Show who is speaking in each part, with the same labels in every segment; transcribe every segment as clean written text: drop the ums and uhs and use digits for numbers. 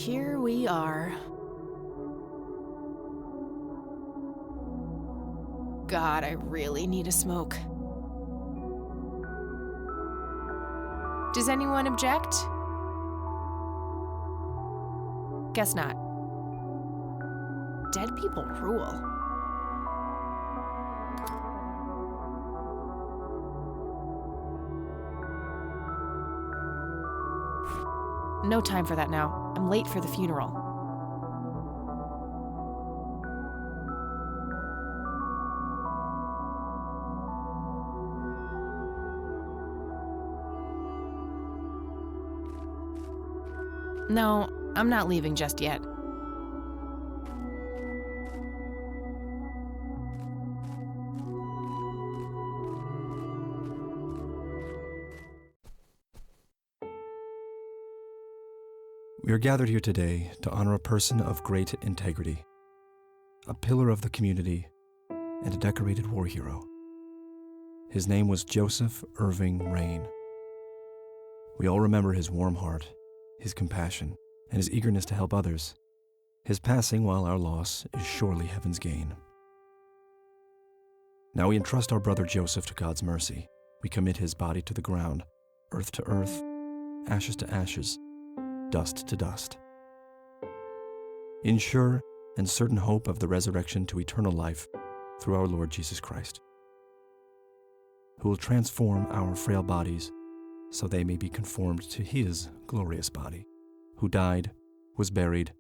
Speaker 1: here we are. God, I really need a smoke. Does anyone object? Guess not. Dead people rule. No time for that now. I'm late for the funeral. No, I'm not leaving just yet.
Speaker 2: We are gathered here today to honor a person of great integrity, a pillar of the community, and a decorated war hero. His name was Joseph Irving Rain. We all remember his warm heart, his compassion, and his eagerness to help others. His passing, while our loss, is surely heaven's gain. Now we entrust our brother Joseph to God's mercy. We commit his body to the ground, earth to earth, ashes to ashes, dust to dust. In sure and certain hope of the resurrection to eternal life through our Lord Jesus Christ, who will transform our frail bodies so they may be conformed to his glorious body, who died, was buried,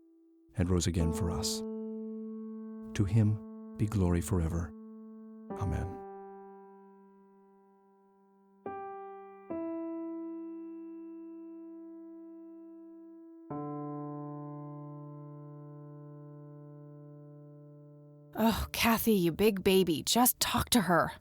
Speaker 2: and rose again for us. To him be glory forever. Amen.
Speaker 1: Oh, Kathy, you big baby, just talk to her.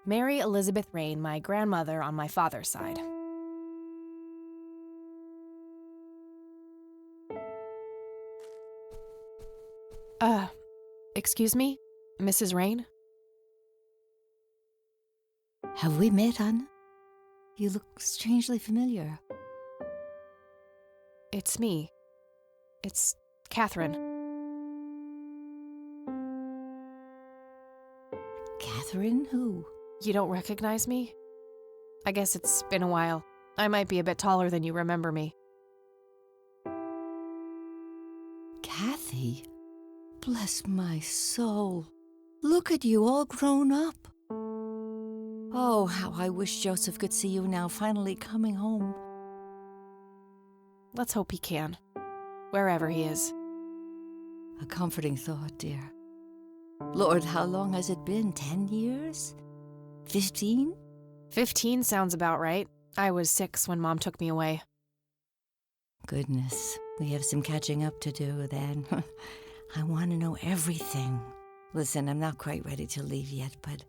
Speaker 1: Mary Elizabeth Rain, my grandmother on my father's side. Excuse me, Mrs. Rain?
Speaker 3: Have we met, Anne? You look strangely familiar.
Speaker 1: It's me. It's Catherine.
Speaker 3: Catherine who?
Speaker 1: You don't recognize me? I guess it's been a while. I might be a bit taller than you remember me.
Speaker 3: Kathy? Bless my soul. Look at you all grown up. Oh, how I wish Joseph could see you now, finally coming home.
Speaker 1: Let's hope he can, wherever he is.
Speaker 3: A comforting thought, dear. Lord, how long has it been? 10 years? 15?
Speaker 1: 15 sounds about right. I was 6 when Mom took me away.
Speaker 3: Goodness, we have some catching up to do then. I want to know everything. Listen, I'm not quite ready to leave yet, but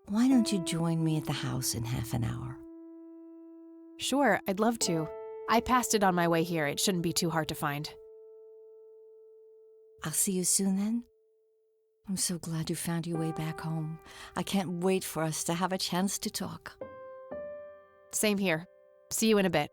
Speaker 3: why don't you join me at the house in half an hour?
Speaker 1: Sure, I'd love to. I passed it on my way here. It shouldn't be too hard to find.
Speaker 3: I'll see you soon then. I'm so glad you found your way back home. I can't wait for us to have a chance to talk.
Speaker 1: Same here. See you in a bit.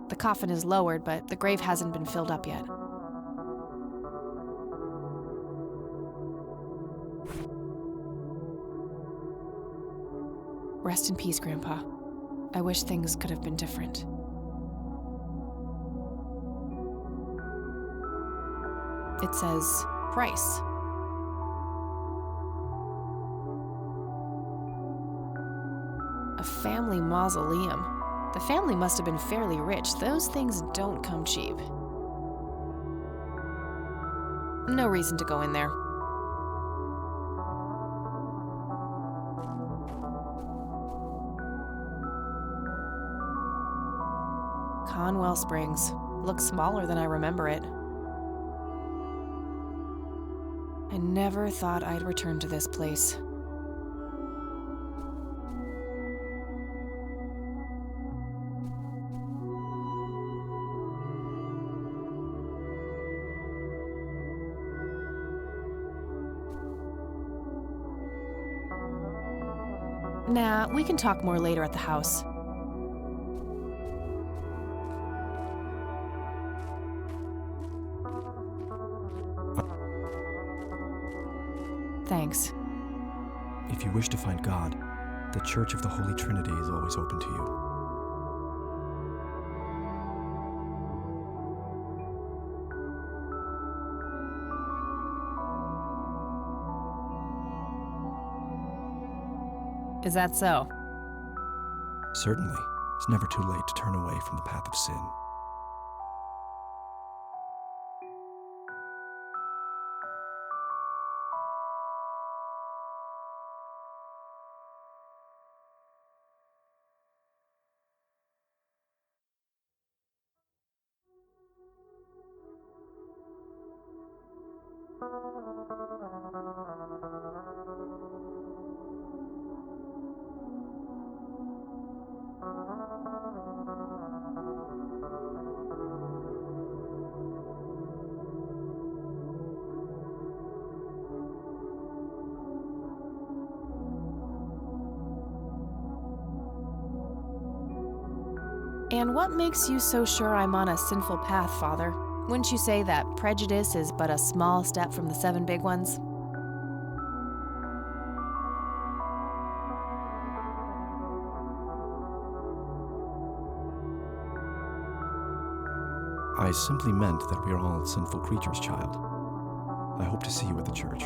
Speaker 1: The coffin is lowered, but the grave hasn't been filled up yet. Rest in peace, Grandpa. I wish things could have been different. It says, Price. A family mausoleum. The family must have been fairly rich. Those things don't come cheap. No reason to go in there. Conwell Springs. Looks smaller than I remember it. I never thought I'd return to this place. Nah, we can talk more later at the house. Thanks.
Speaker 2: If you wish to find God, the Church of the Holy Trinity is always open to you.
Speaker 1: Is that so?
Speaker 2: Certainly, it's never too late to turn away from the path of sin.
Speaker 1: And what makes you so sure I'm on a sinful path, Father? Wouldn't you say that prejudice is but a small step from the 7 big ones?
Speaker 2: I simply meant that we are all sinful creatures, child. I hope to see you at the church.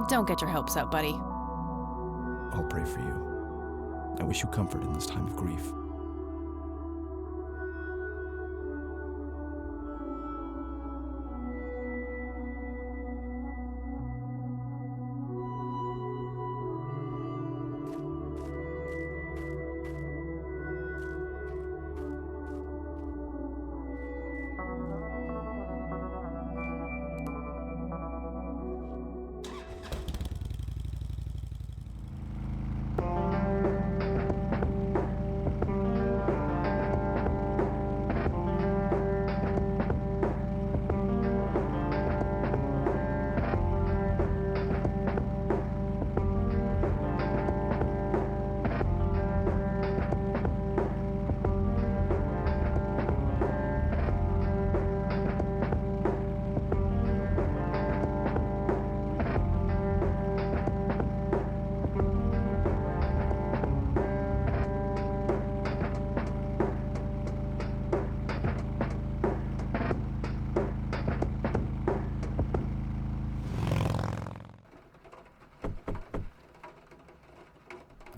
Speaker 1: Don't get your hopes up, buddy.
Speaker 2: I'll pray for you. I wish you comfort in this time of grief.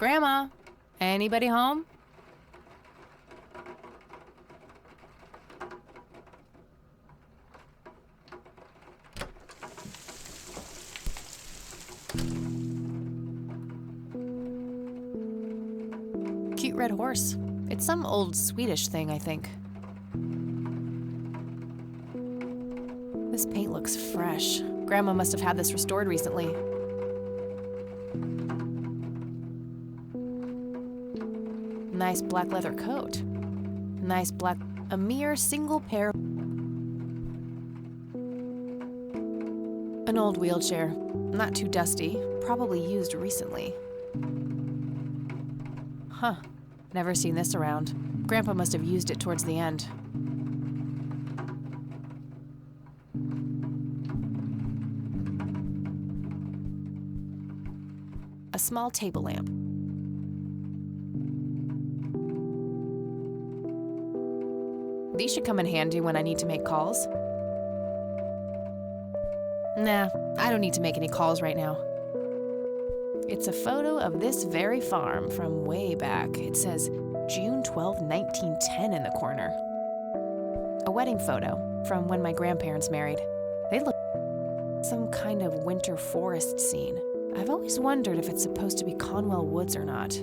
Speaker 1: Grandma, anybody home? Cute red horse. It's some old Swedish thing, I think. This paint looks fresh. Grandma must have had this restored recently. Nice black leather coat. Nice black... A mere single pair... An old wheelchair. Not too dusty. Probably used recently. Huh. Never seen this around. Grandpa must have used it towards the end. A small table lamp. These should come in handy when I need to make calls. Nah, I don't need to make any calls right now. It's a photo of this very farm from way back. It says June 12, 1910 in the corner. A wedding photo from when my grandparents married. They look like some kind of winter forest scene. I've always wondered if it's supposed to be Conwell Woods or not.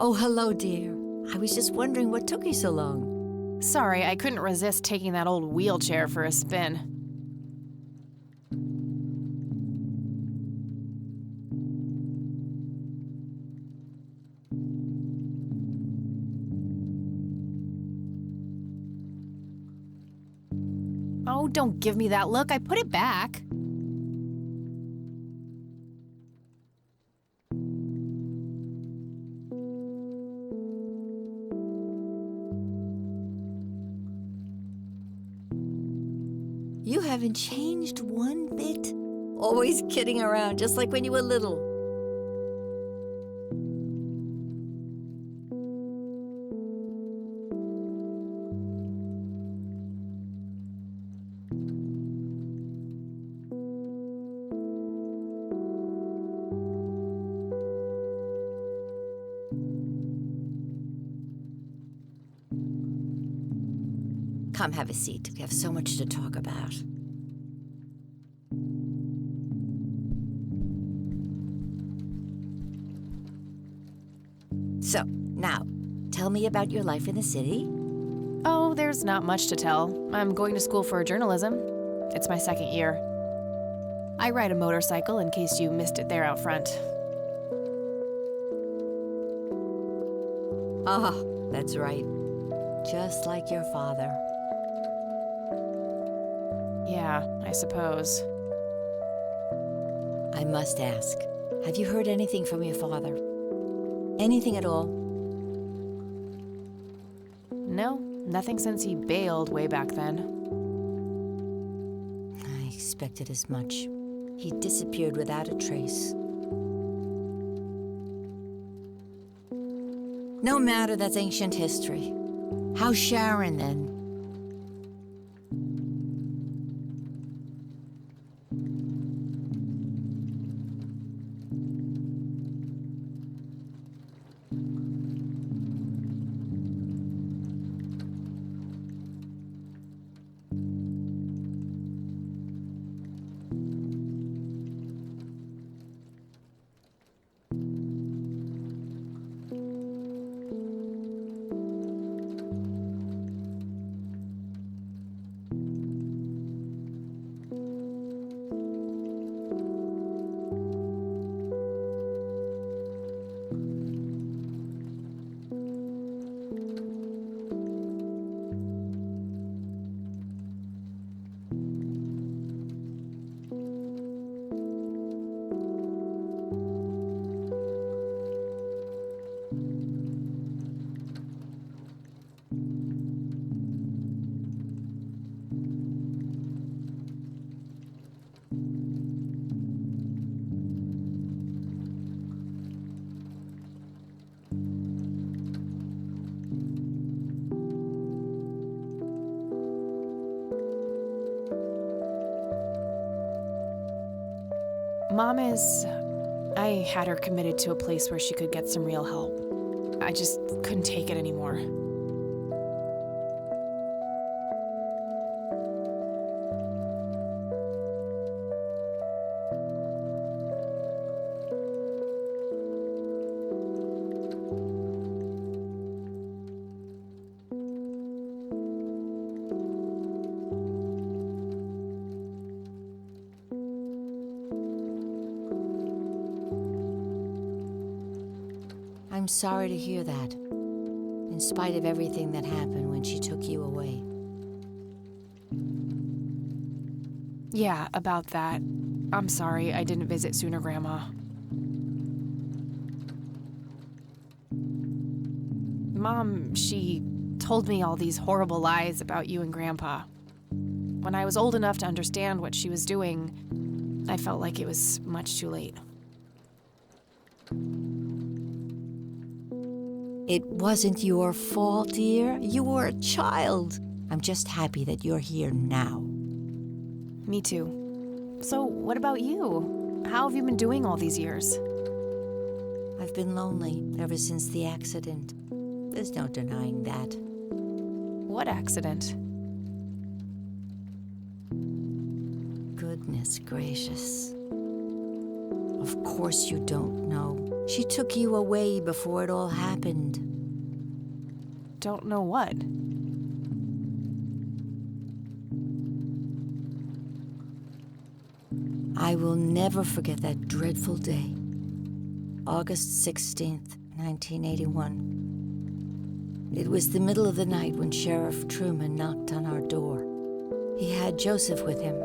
Speaker 3: Oh, hello, dear. I was just wondering what took you so long.
Speaker 1: Sorry, I couldn't resist taking that old wheelchair for a spin. Oh, don't give me that look. I put it back.
Speaker 3: You haven't changed one bit. Always kidding around, just like when you were little. Come, have a seat. We have so much to talk about. So, now, tell me about your life in the city.
Speaker 1: Oh, there's not much to tell. I'm going to school for journalism. It's my second year. I ride a motorcycle in case you missed it there out front.
Speaker 3: Ah, that's right. Just like your father.
Speaker 1: Yeah, I suppose.
Speaker 3: I must ask, have you heard anything from your father? Anything at all?
Speaker 1: No, nothing since he bailed way back then.
Speaker 3: I expected as much. He disappeared without a trace. No matter, that's ancient history. How's Sharon then?
Speaker 1: Mom is... I had her committed to a place where she could get some real help. I just couldn't take it anymore.
Speaker 3: I'm sorry to hear that, in spite of everything that happened when she took you away.
Speaker 1: Yeah, about that. I'm sorry I didn't visit sooner, Grandma. Mom, she told me all these horrible lies about you and Grandpa. When I was old enough to understand what she was doing, I felt like it was much too late.
Speaker 3: It wasn't your fault, dear. You were a child. I'm just happy that you're here now.
Speaker 1: Me too. So, what about you? How have you been doing all these years?
Speaker 3: I've been lonely ever since the accident. There's no denying that.
Speaker 1: What accident?
Speaker 3: Goodness gracious. Of course you don't know. She took you away before it all happened.
Speaker 1: Don't know what.
Speaker 3: I will never forget that dreadful day. August 16th, 1981. It was the middle of the night when Sheriff Truman knocked on our door. He had Joseph with him.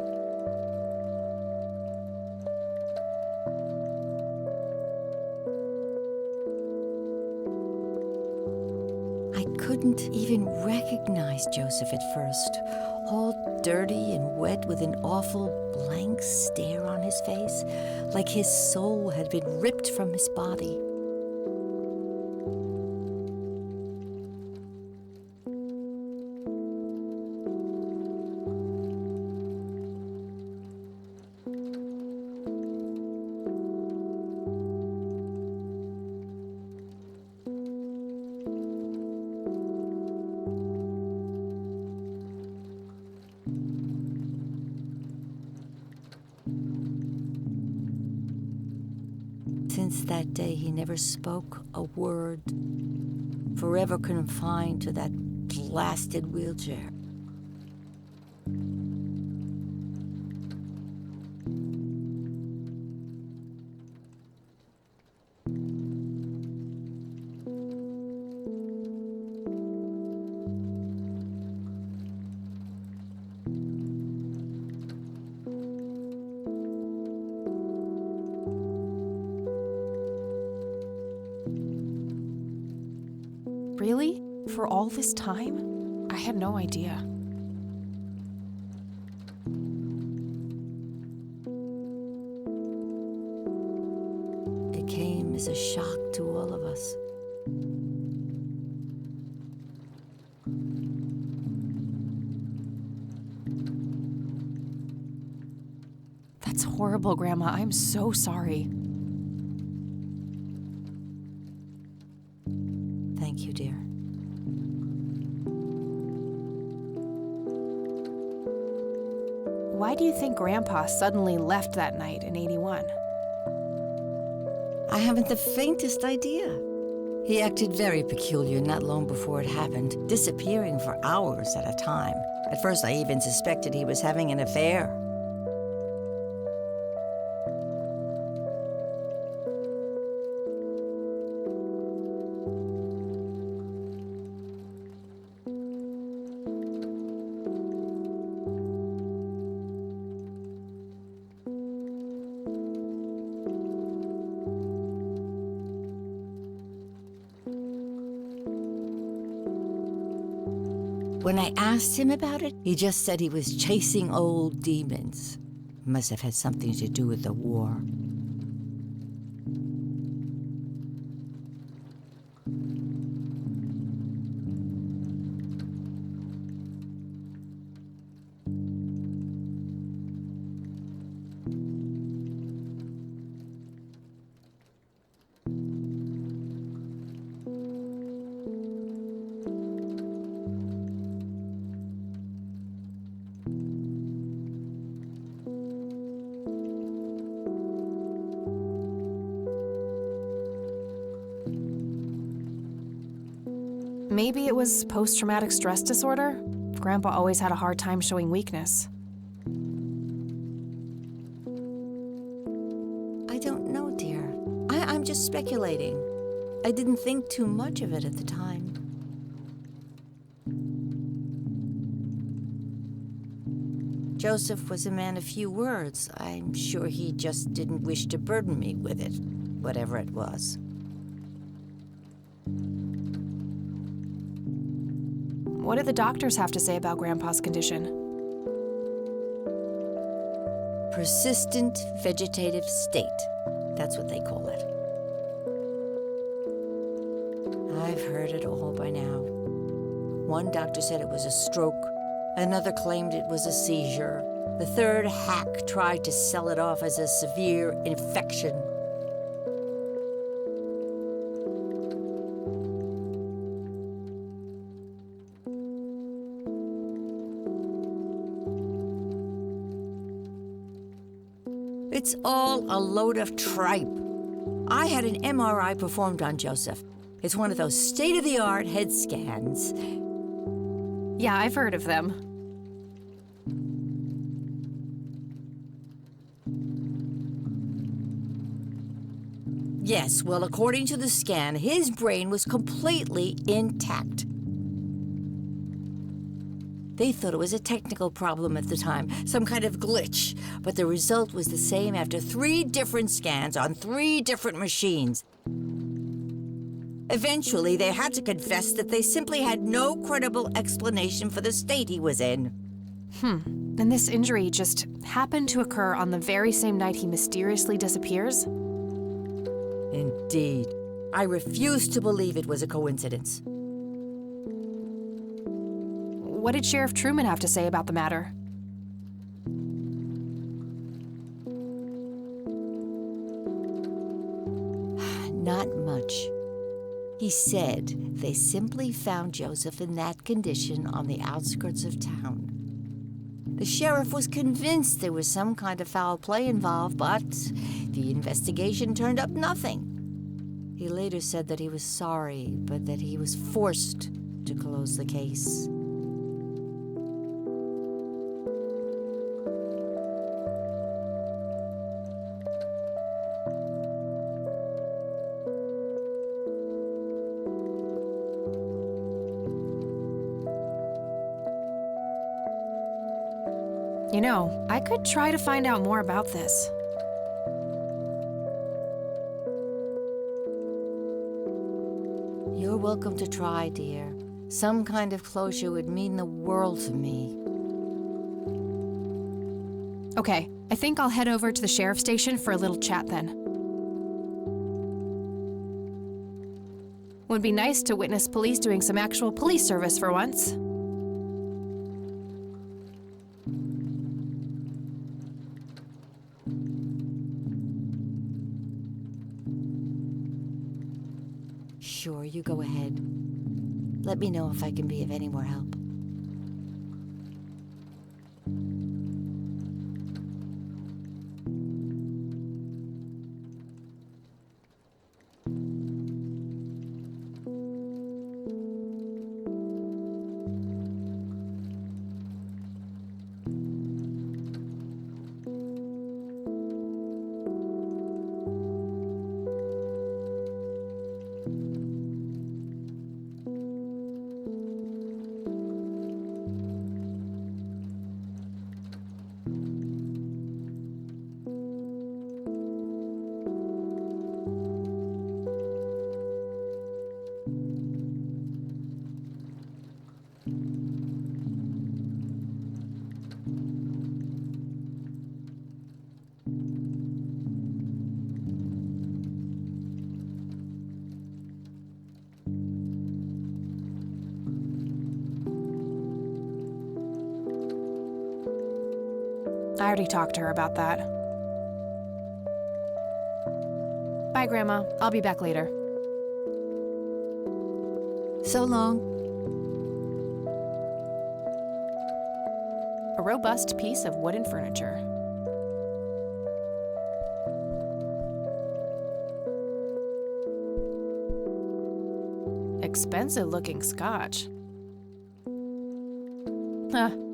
Speaker 3: I couldn't even recognize Joseph at first, all dirty and wet with an awful blank stare on his face, like his soul had been ripped from his body. Since that day, he never spoke a word, forever confined to that blasted wheelchair.
Speaker 1: Really? For all this time? I had no idea.
Speaker 3: It came as a shock to all of us.
Speaker 1: That's horrible, Grandma. I'm so sorry.
Speaker 3: Thank you, dear.
Speaker 1: Why do you think Grandpa suddenly left that night in 81?
Speaker 3: I haven't the faintest idea. He acted very peculiar not long before it happened, disappearing for hours at a time. At first, I even suspected he was having an affair. When I asked him about it, he just said he was chasing old demons. Must have had something to do with the war.
Speaker 1: Maybe it was post-traumatic stress disorder? Grandpa always had a hard time showing weakness.
Speaker 3: I don't know, dear. I'm just speculating. I didn't think too much of it at the time. Joseph was a man of few words. I'm sure he just didn't wish to burden me with it, whatever it was.
Speaker 1: What did the doctors have to say about Grandpa's condition?
Speaker 3: Persistent vegetative state. That's what they call it. I've heard it all by now. One doctor said it was a stroke. Another claimed it was a seizure. The third hack tried to sell it off as a severe infection. It's all a load of tripe. I had an MRI performed on Joseph. It's one of those state-of-the-art head scans.
Speaker 1: Yeah, I've heard of them.
Speaker 3: Yes, well, according to the scan, his brain was completely intact. They thought it was a technical problem at the time, some kind of glitch, but the result was the same after 3 different scans on 3 different machines. Eventually, they had to confess that they simply had no credible explanation for the state he was in.
Speaker 1: And this injury just happened to occur on the very same night he mysteriously disappears?
Speaker 3: Indeed. I refuse to believe it was a coincidence.
Speaker 1: What did Sheriff Truman have to say about the matter?
Speaker 3: Not much. He said they simply found Joseph in that condition on the outskirts of town. The sheriff was convinced there was some kind of foul play involved, but the investigation turned up nothing. He later said that he was sorry, but that he was forced to close the case.
Speaker 1: You know, I could try to find out more about this.
Speaker 3: You're welcome to try, dear. Some kind of closure would mean the world to me.
Speaker 1: Okay, I think I'll head over to the sheriff's station for a little chat then. Would be nice to witness police doing some actual police service for once.
Speaker 3: Sure, you go ahead. Let me know if I can be of any more help.
Speaker 1: I already talked to her about that. Bye, Grandma. I'll be back later.
Speaker 3: So long.
Speaker 1: A robust piece of wooden furniture. Expensive-looking scotch.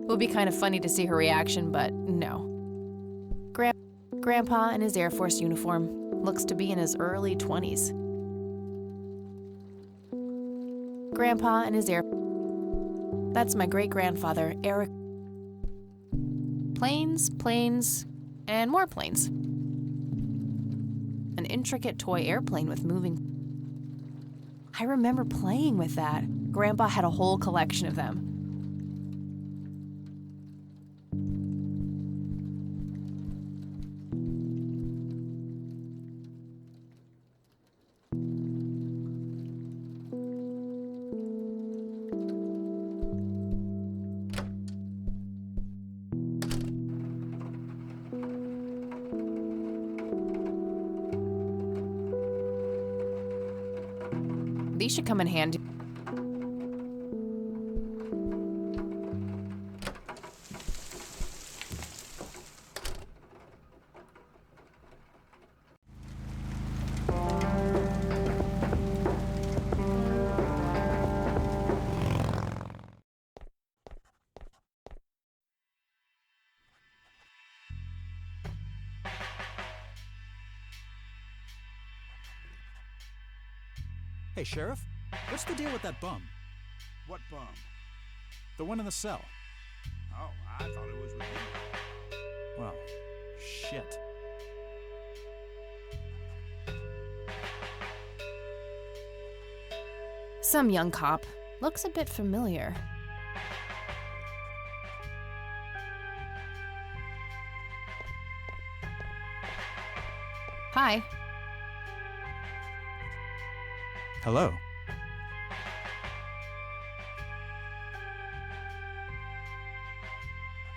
Speaker 1: Would be kind of funny to see her reaction, but no. Grandpa in his Air Force uniform looks to be in his early 20s. Grandpa in his That's my great-grandfather, Eric. Planes, and more planes. An intricate toy airplane with moving. I remember playing with that. Grandpa had a whole collection of them. These should come in handy.
Speaker 4: Hey, Sheriff, what's the deal with that bum?
Speaker 5: What bum?
Speaker 4: The one in the cell. Oh, I thought it was with you.
Speaker 5: Well, shit.
Speaker 1: Some young cop. Looks a bit familiar. Hi.
Speaker 5: Hello.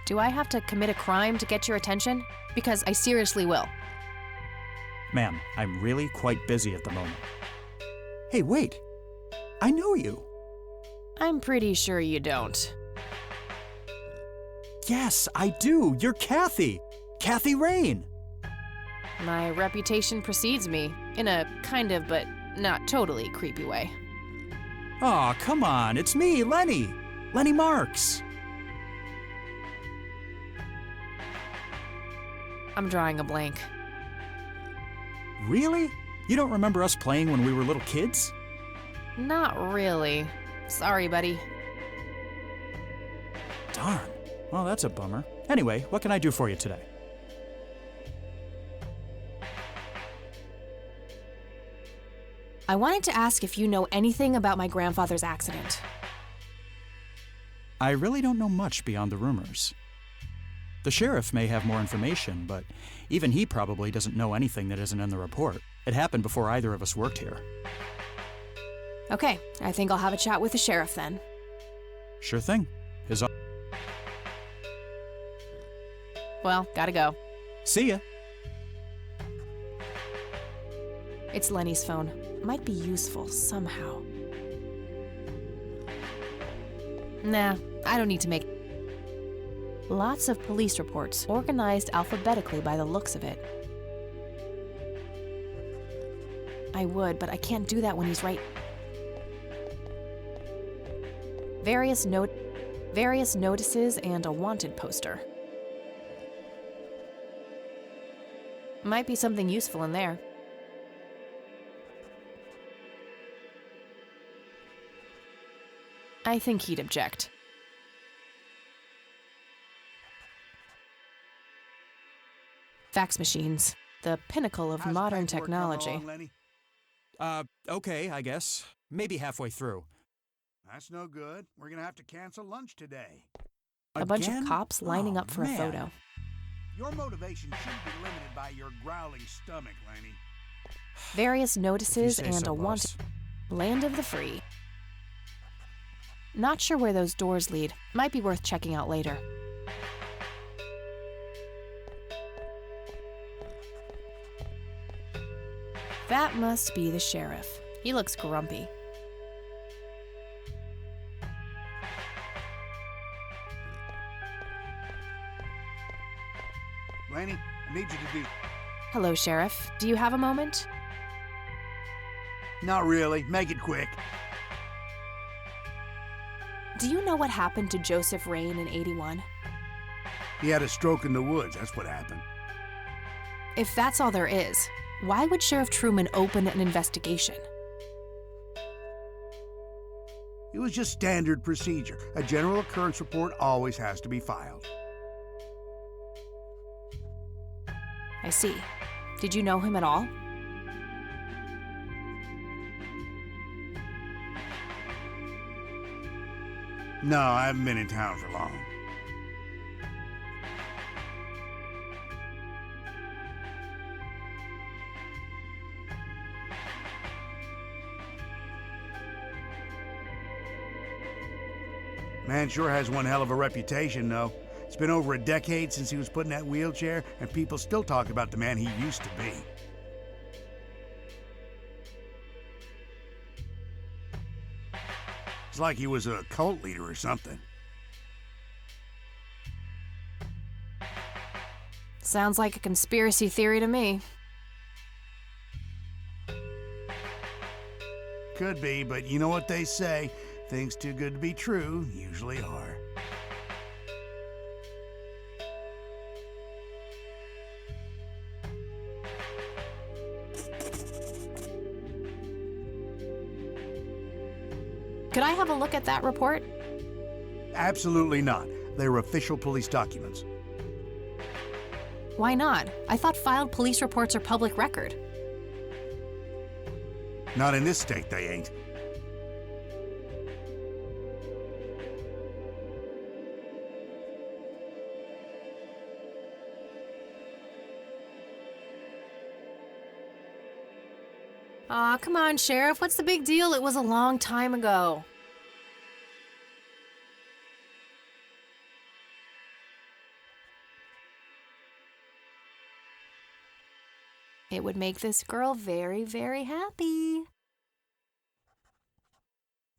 Speaker 1: Do I have to commit a crime to get your attention? Because I seriously will.
Speaker 5: Ma'am, I'm really quite busy at the moment. Hey, wait! I know you!
Speaker 1: I'm pretty sure you don't.
Speaker 5: Yes, I do! You're Kathy! Kathy Rain!
Speaker 1: My reputation precedes me, in a kind of but not totally creepy way.
Speaker 5: Aw, come on, it's me, Lenny! Lenny Marks!
Speaker 1: I'm drawing a blank.
Speaker 5: Really? You don't remember us playing when we were little kids?
Speaker 1: Not really. Sorry, buddy.
Speaker 5: Darn. Well, that's a bummer. Anyway, what can I do for you today?
Speaker 1: I wanted to ask if you know anything about my grandfather's accident.
Speaker 5: I really don't know much beyond the rumors. The sheriff may have more information, but even he probably doesn't know anything that isn't in the report. It happened before either of us worked here.
Speaker 1: Okay, I think I'll have a chat with the sheriff then.
Speaker 5: Sure thing.
Speaker 1: Well, gotta go.
Speaker 5: See ya.
Speaker 1: It's Lenny's phone. Might be useful somehow. Nah, I don't need to make... Lots of police reports, organized alphabetically by the looks of it. I would, but I can't do that when he's right. Various notices and a wanted poster. Might be something useful in there. I think he'd object. Fax machines, the pinnacle of
Speaker 4: How's
Speaker 1: modern
Speaker 4: paperwork coming
Speaker 1: technology.
Speaker 4: along, Lenny?
Speaker 5: Okay, I guess. Maybe halfway through.
Speaker 4: That's no good. We're gonna have to cancel lunch today.
Speaker 1: A bunch of
Speaker 5: Again?
Speaker 1: cops lining
Speaker 5: Oh,
Speaker 1: up for
Speaker 5: man.
Speaker 1: a photo.
Speaker 4: Your motivation shouldn't be limited by your growling stomach, Lenny.
Speaker 1: Various notices
Speaker 5: If you say
Speaker 1: and
Speaker 5: so,
Speaker 1: a wanted.
Speaker 5: boss.
Speaker 1: Land of the free. Not sure where those doors lead. Might be worth checking out later. That must be the sheriff. He looks grumpy.
Speaker 4: Lenny, I need you to do...
Speaker 1: Hello, Sheriff. Do you have a moment?
Speaker 4: Not really. Make it quick.
Speaker 1: Do you know what happened to Joseph Rain in '81?
Speaker 4: He had a stroke in the woods. That's what happened.
Speaker 1: If that's all there is, why would Sheriff Truman open an investigation?
Speaker 4: It was just standard procedure. A general occurrence report always has to be filed.
Speaker 1: I see. Did you know him at all?
Speaker 4: No, I haven't been in town for long. Man sure has one hell of a reputation, though. It's been over a decade since he was put in that wheelchair, and people still talk about the man he used to be. It's like he was a cult leader or something.
Speaker 1: Sounds like a conspiracy theory to me.
Speaker 4: Could be, but you know what they say. Things too good to be true usually are.
Speaker 1: Could I have a look at that report?
Speaker 4: Absolutely not. They are official police documents.
Speaker 1: Why not? I thought filed police reports are public record.
Speaker 4: Not in this state, they ain't.
Speaker 1: Aw, come on, Sheriff. What's the big deal? It was a long time ago. It would make this girl very, very happy.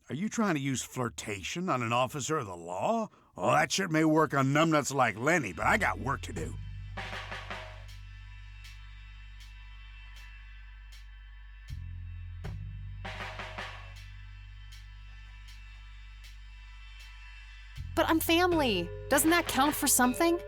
Speaker 4: Are you trying to use flirtation on an officer of the law? Oh, that shit may work on numbnuts like Lenny, but I got work to do.
Speaker 1: But I'm family. Doesn't that count for something?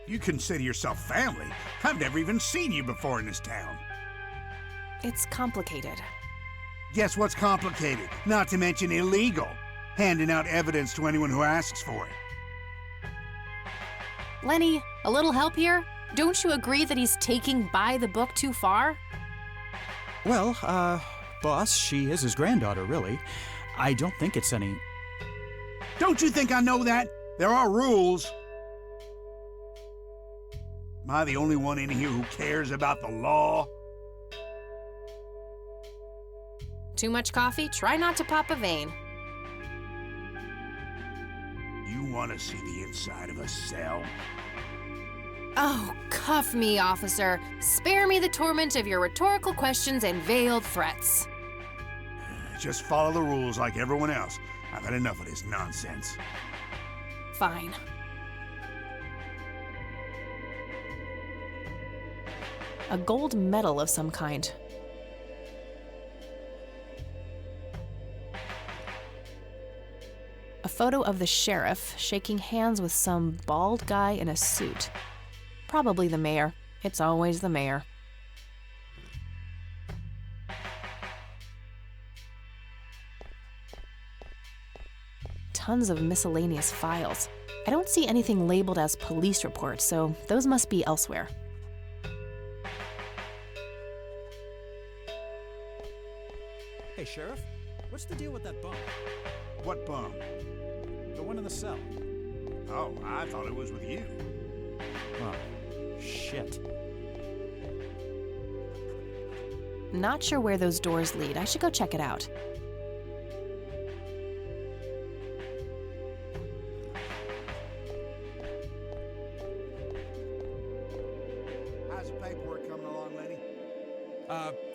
Speaker 4: You consider yourself family? I've never even seen you before in this town.
Speaker 1: It's complicated.
Speaker 4: Guess what's complicated? Not to mention illegal. Handing out evidence to anyone who asks for it.
Speaker 1: Lenny, a little help here? Don't you agree that he's taking by the book too far?
Speaker 5: Well, boss, she is his granddaughter, really. I don't think it's any...
Speaker 4: Don't you think I know that? There are rules. Am I the only one in here who cares about the law?
Speaker 1: Too much coffee? Try not to pop a vein.
Speaker 4: You want to see the inside of a cell?
Speaker 1: Oh, cuff me, officer. Spare me the torment of your rhetorical questions and veiled threats.
Speaker 4: Just follow the rules like everyone else. I've had enough of this nonsense.
Speaker 1: Fine. A gold medal of some kind. A photo of the sheriff shaking hands with some bald guy in a suit. Probably the mayor. It's always the mayor. Tons of miscellaneous files. I don't see anything labeled as police reports, so those must be elsewhere.
Speaker 5: Hey, Sheriff, what's the deal with that bum?
Speaker 4: What bum?
Speaker 5: The one in the cell.
Speaker 4: Oh, I thought it was with you.
Speaker 5: Oh, shit.
Speaker 1: Not sure where those doors lead. I should go check it out.
Speaker 4: How's the paperwork coming along, Lenny?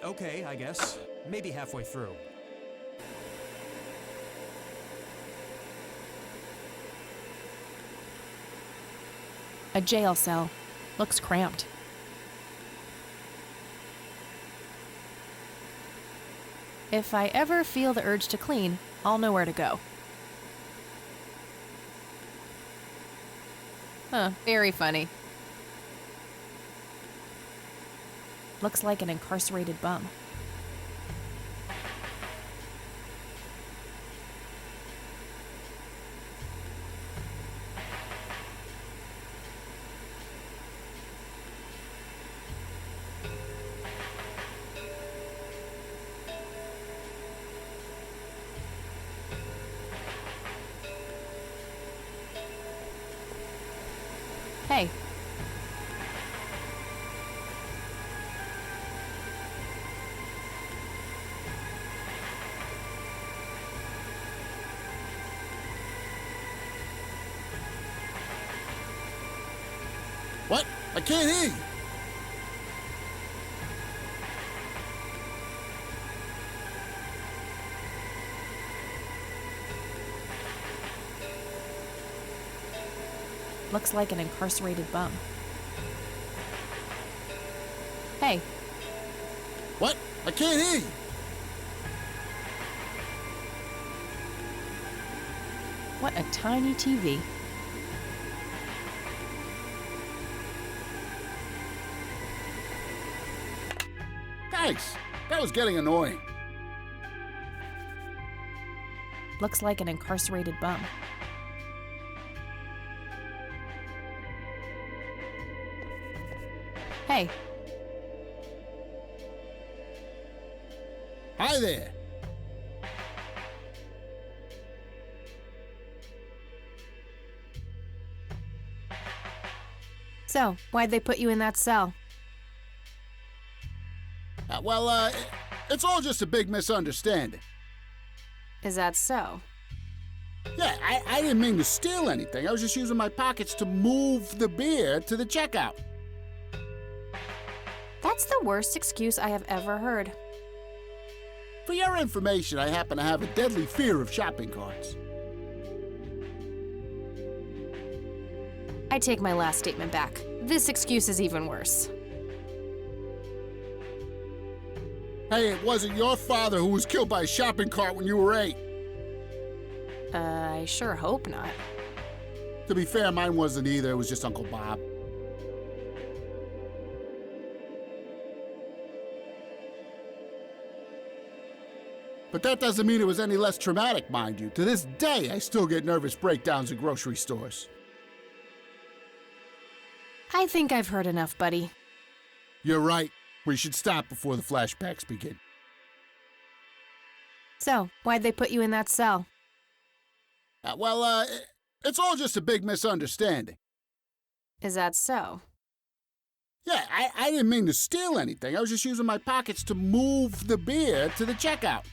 Speaker 5: Okay, I guess. Maybe halfway through.
Speaker 1: A jail cell. Looks cramped. If I ever feel the urge to clean, I'll know where to go. Huh, very funny. Looks like an incarcerated bum. Hey.
Speaker 6: What? I can't hear you.
Speaker 1: Looks like an incarcerated bum. Hey.
Speaker 6: What? I can't hear you.
Speaker 1: What a tiny TV.
Speaker 6: Thanks. That was getting annoying.
Speaker 1: Looks like an incarcerated bum. Hey,
Speaker 6: Hi there.
Speaker 1: so why'd they put you in that cell?
Speaker 6: It's all just a big misunderstanding.
Speaker 1: Is that so?
Speaker 6: Yeah, I didn't mean to steal anything. I was just using my pockets to move the beer to the checkout.
Speaker 1: That's the worst excuse I have ever heard.
Speaker 6: For your information, I happen to have a deadly fear of shopping carts.
Speaker 1: I take my last statement back. This excuse is even worse.
Speaker 6: Hey, it wasn't your father who was killed by a shopping cart when you were 8.
Speaker 1: I sure hope not.
Speaker 6: To be fair, mine wasn't either. It was just Uncle Bob. But that doesn't mean it was any less traumatic, mind you. To this day, I still get nervous breakdowns in grocery stores.
Speaker 1: I think I've heard enough, buddy.
Speaker 6: You're right. We should stop before the flashbacks begin.
Speaker 1: So, why'd they put you in that cell?
Speaker 6: It's all just a big misunderstanding.
Speaker 1: Is that so?
Speaker 6: Yeah, I didn't mean to steal anything. I was just using my pockets to move the beer to the checkout.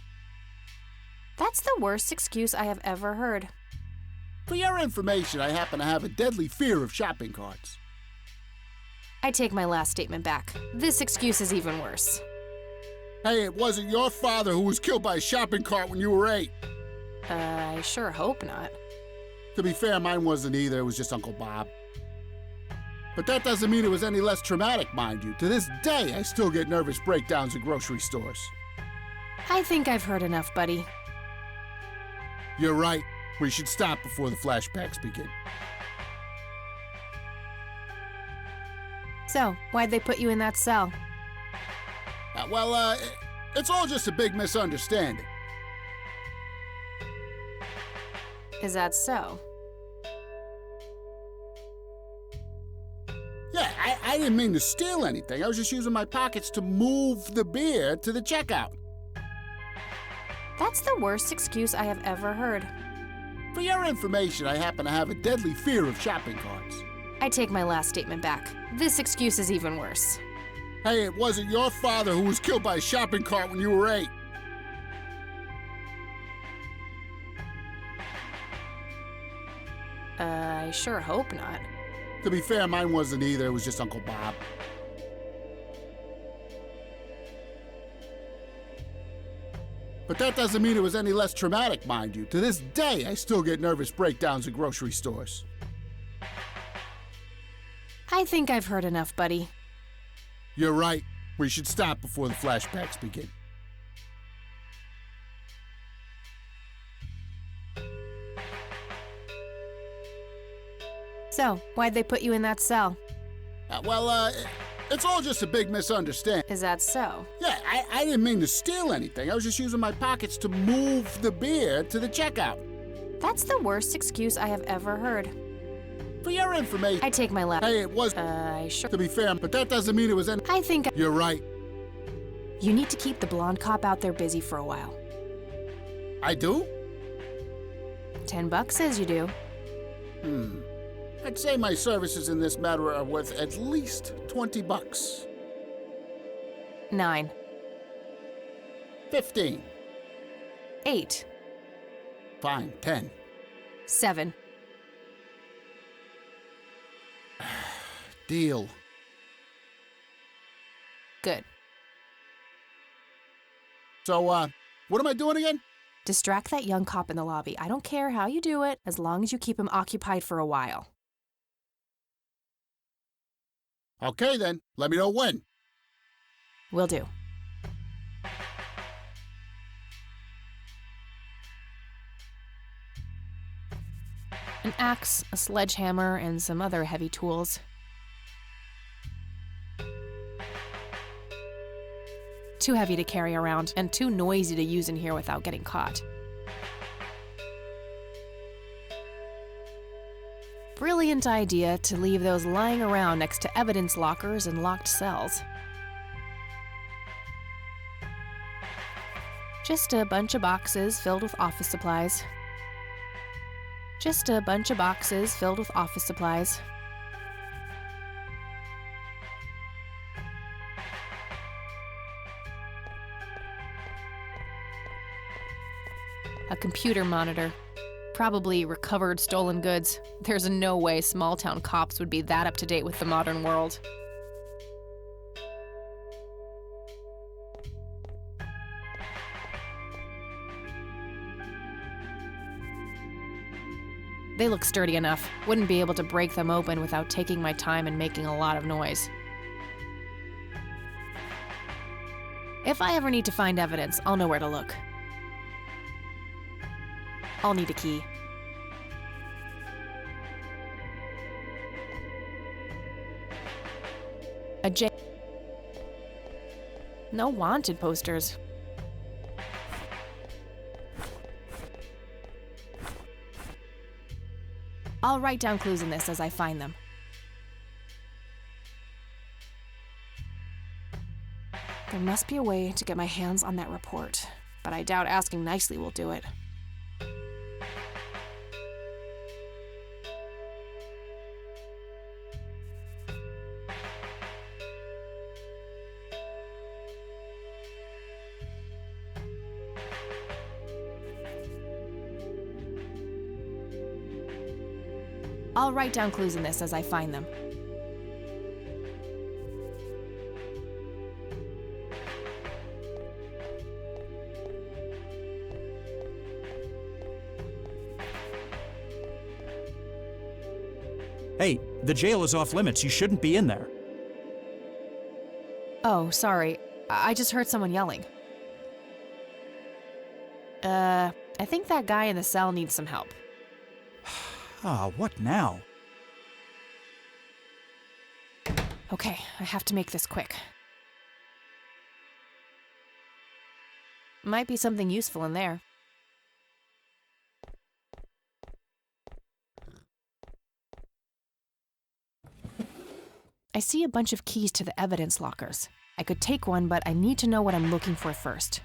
Speaker 1: That's the worst excuse I have ever heard.
Speaker 6: For your information, I happen to have a deadly fear of shopping carts.
Speaker 1: I take my last statement back. This excuse is even worse.
Speaker 6: Hey, it wasn't your father who was killed by a shopping cart when you were 8.
Speaker 1: I sure hope not.
Speaker 6: To be fair, mine wasn't either. It was just Uncle Bob. But that doesn't mean it was any less traumatic, mind you. To this day, I still get nervous breakdowns in grocery stores.
Speaker 1: I think I've heard enough, buddy.
Speaker 6: You're right. We should stop before the flashbacks begin.
Speaker 1: So, why'd they put you in that cell?
Speaker 6: It's all just a big misunderstanding.
Speaker 1: Is that so?
Speaker 6: Yeah, I didn't mean to steal anything. I was just using my pockets to move the beer to the checkout.
Speaker 1: That's the worst excuse I have ever heard.
Speaker 6: For your information, I happen to have a deadly fear of shopping carts.
Speaker 1: I take my last statement back. This excuse is even worse.
Speaker 6: Hey, it wasn't your father who was killed by a shopping cart when you were 8.
Speaker 1: I sure hope not.
Speaker 6: To be fair, mine wasn't either. It was just Uncle Bob. But that doesn't mean it was any less traumatic, mind you. To this day, I still get nervous breakdowns in grocery stores.
Speaker 1: I think I've heard enough, buddy.
Speaker 6: You're right. We should stop before the flashbacks begin.
Speaker 1: So, why'd they put you in that cell?
Speaker 6: It's all just a big misunderstanding.
Speaker 1: Is that so?
Speaker 6: Yeah, I didn't mean to steal anything. I was just using my pockets to move the beer to the checkout.
Speaker 1: That's the worst excuse I have ever heard.
Speaker 6: For your information...
Speaker 1: I take my last...
Speaker 6: Hey, it was... To be fair, but that doesn't mean it was any...
Speaker 1: I think...
Speaker 6: You're right.
Speaker 1: You need to keep the blonde cop out there busy for a while.
Speaker 6: I do?
Speaker 1: $10 says you do.
Speaker 6: I'd say my services in this matter are worth at least $20.
Speaker 1: 9.
Speaker 6: 15.
Speaker 1: 8.
Speaker 6: Fine, 10.
Speaker 1: 7.
Speaker 6: Deal.
Speaker 1: Good.
Speaker 6: So, what am I doing again?
Speaker 1: Distract that young cop in the lobby. I don't care how you do it, as long as you keep him occupied for a while.
Speaker 6: Okay then, let me know when.
Speaker 1: Will do. An axe, a sledgehammer, and some other heavy tools. Too heavy to carry around, and too noisy to use in here without getting caught. Brilliant idea to leave those lying around next to evidence lockers and locked cells. Just a bunch of boxes filled with office supplies. Just a bunch of boxes filled with office supplies. A computer monitor. Probably recovered stolen goods. There's no way small-town cops would be that up-to-date with the modern world. They look sturdy enough. Wouldn't be able to break them open without taking my time and making a lot of noise. If I ever need to find evidence, I'll know where to look. I'll need a key. No wanted posters. I'll write down clues in this as I find them. There must be a way to get my hands on that report, but I doubt asking nicely will do it. I'll write down clues in this as I find them.
Speaker 5: Hey, the jail is off limits. You shouldn't be in there.
Speaker 1: Oh, sorry. I just heard someone yelling. I think that guy in the cell needs some help.
Speaker 5: Ah, what now?
Speaker 1: Okay, I have to make this quick. Might be something useful in there. I see a bunch of keys to the evidence lockers. I could take one, but I need to know what I'm looking for first.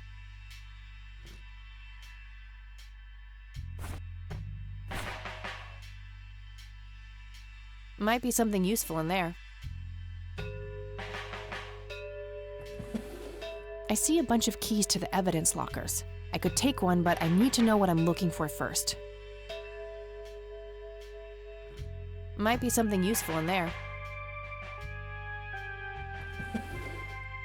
Speaker 1: Might be something useful in there. I see a bunch of keys to the evidence lockers. I could take one, but I need to know what I'm looking for first. Might be something useful in there.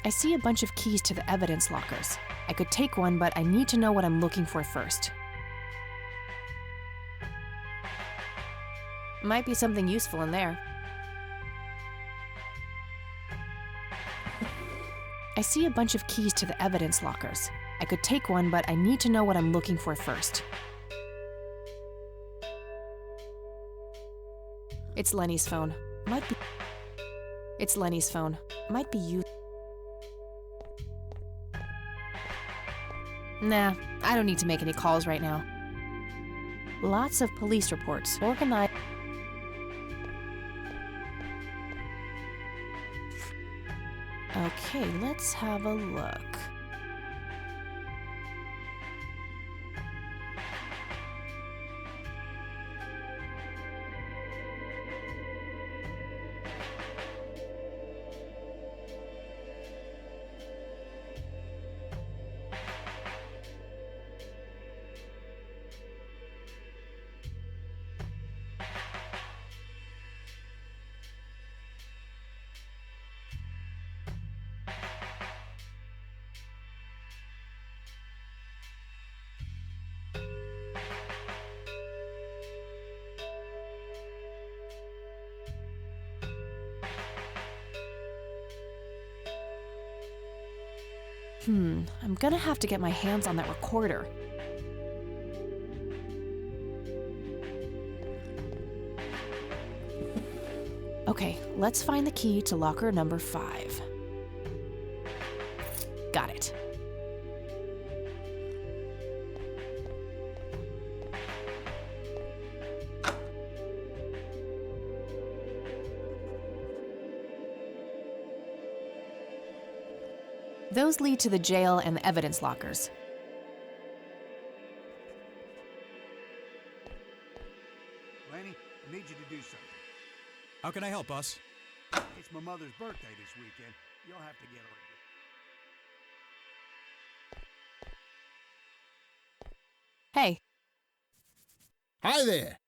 Speaker 1: I see a bunch of keys to the evidence lockers. I could take one, but I need to know what I'm looking for first. Might be something useful in there. I see a bunch of keys to the evidence lockers. I could take one, but I need to know what I'm looking for first. It's Lenny's phone. Might be... It's Lenny's phone. Might be you. Nah, I don't need to make any calls right now. Lots of police reports. Organized. Okay, let's have a look. I'm gonna have to get my hands on that recorder. Okay, let's find the key to locker number 5. got it. Those lead to the jail and the evidence lockers.
Speaker 4: Lenny, I need you to do something.
Speaker 5: How can I help, boss?
Speaker 4: It's my mother's birthday this weekend. You'll have to get her a gift.
Speaker 1: Hey,
Speaker 6: Hi there.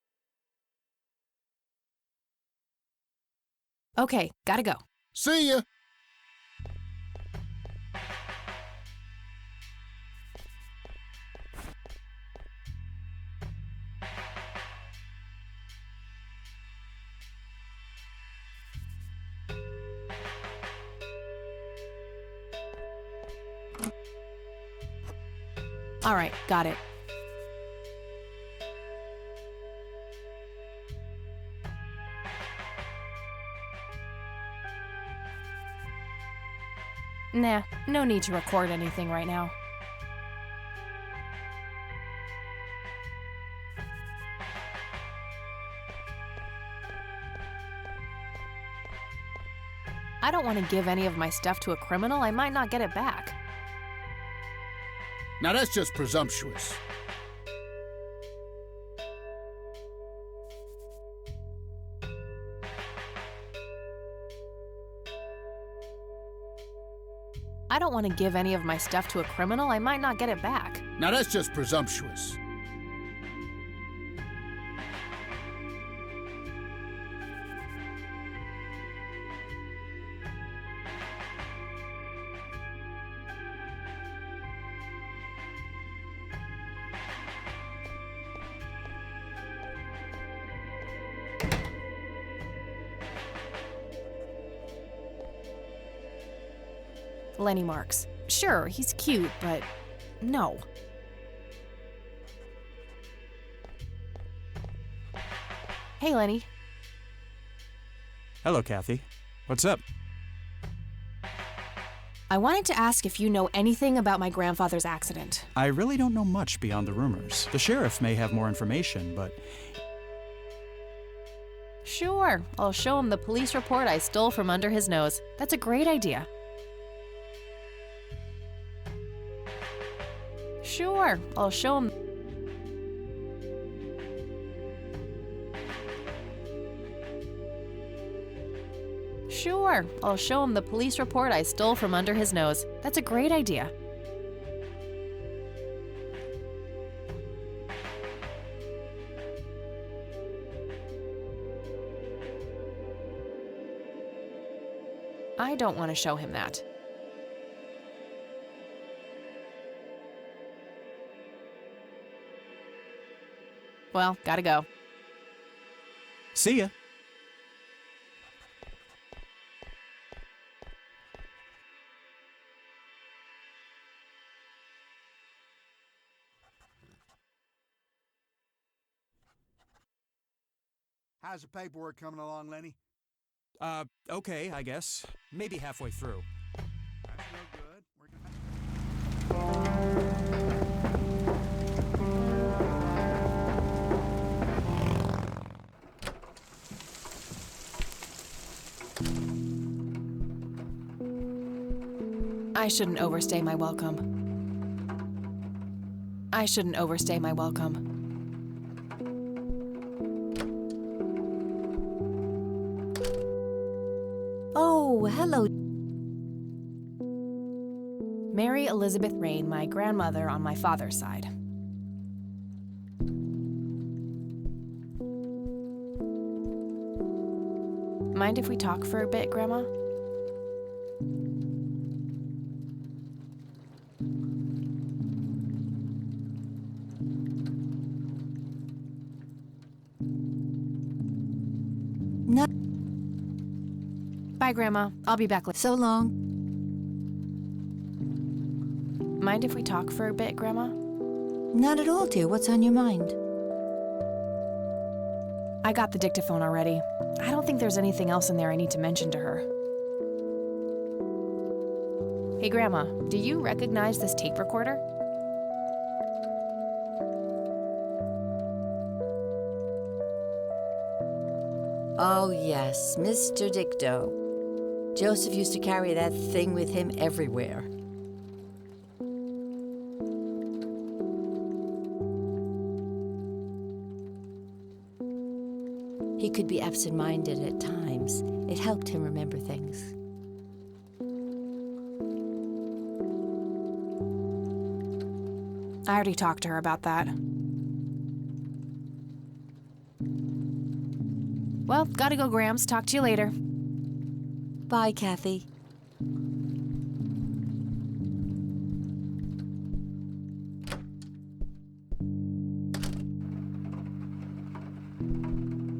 Speaker 1: okay, gotta go.
Speaker 6: See ya.
Speaker 1: All right, got it. Nah, no need to record anything right now. I don't want to give any of my stuff to a criminal. I might not get it back.
Speaker 6: Now that's just presumptuous.
Speaker 1: I don't want to give any of my stuff to a criminal. I might not get it back.
Speaker 6: Now that's just presumptuous.
Speaker 1: Lenny Marks. Sure, he's cute, but no. Hey, Lenny.
Speaker 5: Hello, Kathy. What's up?
Speaker 1: I wanted to ask if you know anything about my grandfather's accident.
Speaker 5: I really don't know much beyond the rumors. The sheriff may have more information, but
Speaker 1: Sure, I'll show him the police report I stole from under his nose. That's a great idea. Sure, I'll show him. Sure, I'll show him the police report I stole from under his nose. That's a great idea. I don't want to show him that. Well, gotta go.
Speaker 5: see ya.
Speaker 4: How's the paperwork coming along, Lenny?
Speaker 5: Okay, I guess. Maybe halfway through.
Speaker 4: That's no good. We're gonna...
Speaker 1: I shouldn't overstay my welcome. I shouldn't overstay my welcome.
Speaker 3: Oh, hello.
Speaker 1: Mary Elizabeth Rain, my grandmother on my father's side. Mind if we talk for a bit, Grandma?
Speaker 3: Not
Speaker 1: Bye, Grandma. I'll be back later.
Speaker 3: so long.
Speaker 1: Mind if we talk for a bit, Grandma?
Speaker 3: Not at all, dear. What's on your mind?
Speaker 1: I got the dictaphone already. I don't think there's anything else in there I need to mention to her. Hey, Grandma, do you recognize this tape recorder?
Speaker 3: Oh, yes, Mr. Dicto. Joseph used to carry that thing with him everywhere. He could be absent-minded at times. It helped him remember things.
Speaker 1: I already talked to her about that. Well, gotta go, Grams. Talk to you later.
Speaker 3: Bye, Kathy.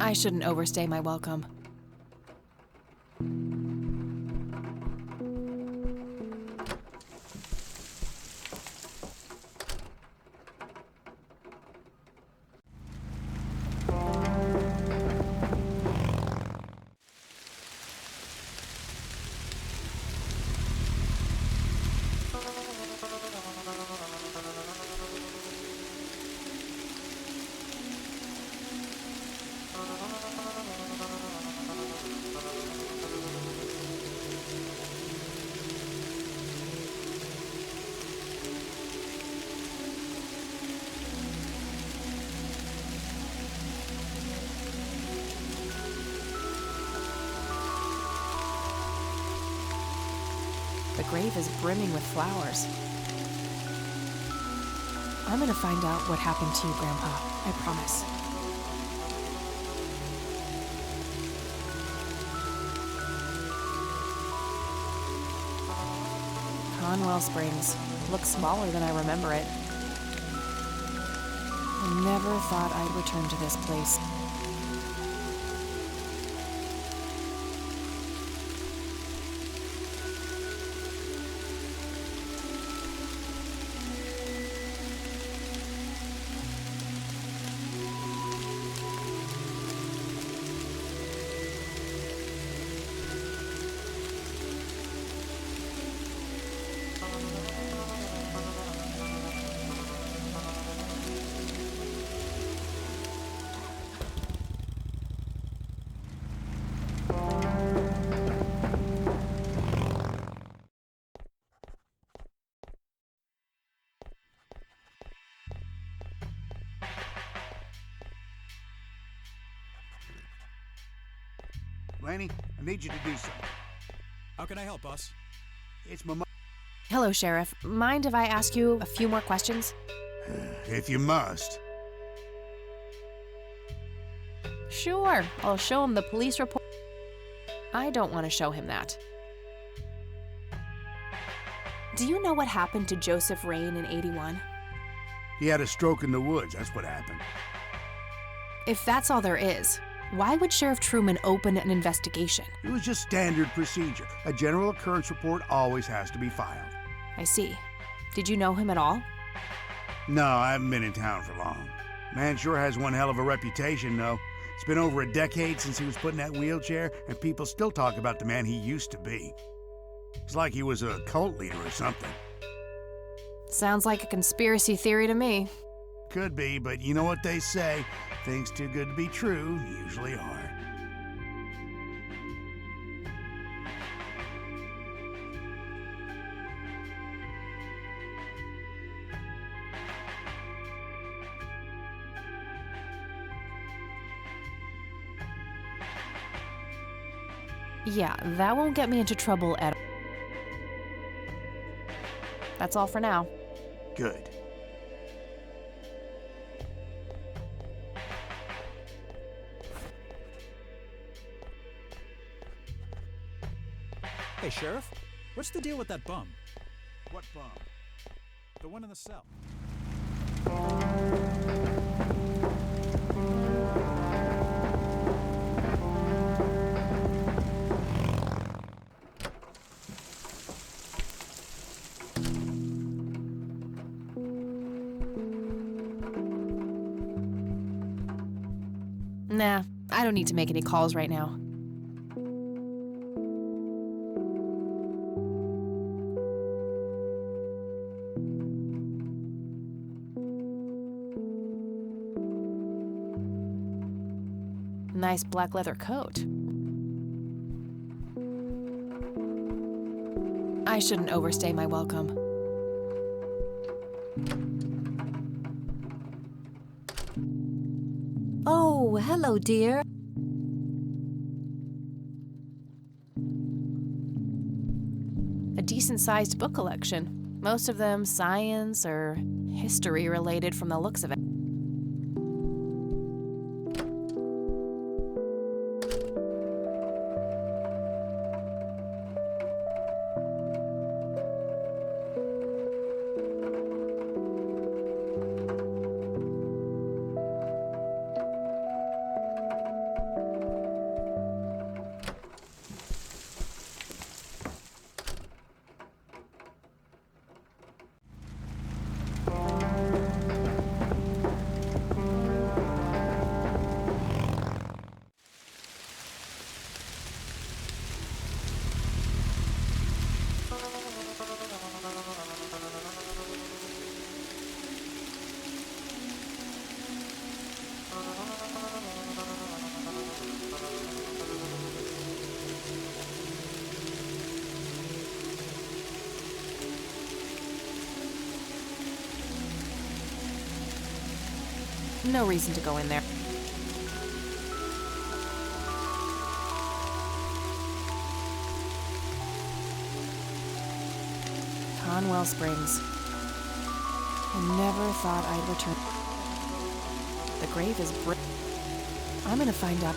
Speaker 1: I shouldn't overstay my welcome. The grave is brimming with flowers. I'm gonna find out what happened to you, Grandpa. I promise. Conwell Springs. Looks smaller than I remember it. I never thought I'd return to this place.
Speaker 4: Laney, I need you to do something.
Speaker 5: How can I help, boss?
Speaker 4: It's my
Speaker 1: Hello, Sheriff. Mind if I ask you a few more questions?
Speaker 4: If you must.
Speaker 1: Sure. I'll show him the police report. I don't want to show him that. Do you know what happened to Joseph Rain in '81?
Speaker 4: He had a stroke in the woods, that's what happened.
Speaker 1: If that's all there is, why would Sheriff Truman open an investigation?
Speaker 4: It was just standard procedure. A general occurrence report always has to be filed.
Speaker 1: I see. Did you know him at all?
Speaker 4: No, I haven't been in town for long. Man sure has one hell of a reputation, though. It's been over a decade since he was put in that wheelchair, and people still talk about the man he used to be. It's like he was a cult leader or something.
Speaker 1: Sounds like a conspiracy theory to me.
Speaker 4: Could be, but you know what they say. Things too good to be true usually are.
Speaker 1: Yeah, that won't get me into trouble at all. That's all for now.
Speaker 4: Good.
Speaker 5: Hey, Sheriff, what's the deal with that bum?
Speaker 4: What bum?
Speaker 5: The one in the cell.
Speaker 1: Nah, I don't need to make any calls right now. Nice black leather coat. I shouldn't overstay my welcome.
Speaker 3: Oh, hello, dear.
Speaker 1: A decent-sized book collection. Most of them science or history related from the looks of it. No reason to go in there. Conwell Springs. I never thought I'd return. The grave is I'm gonna find out.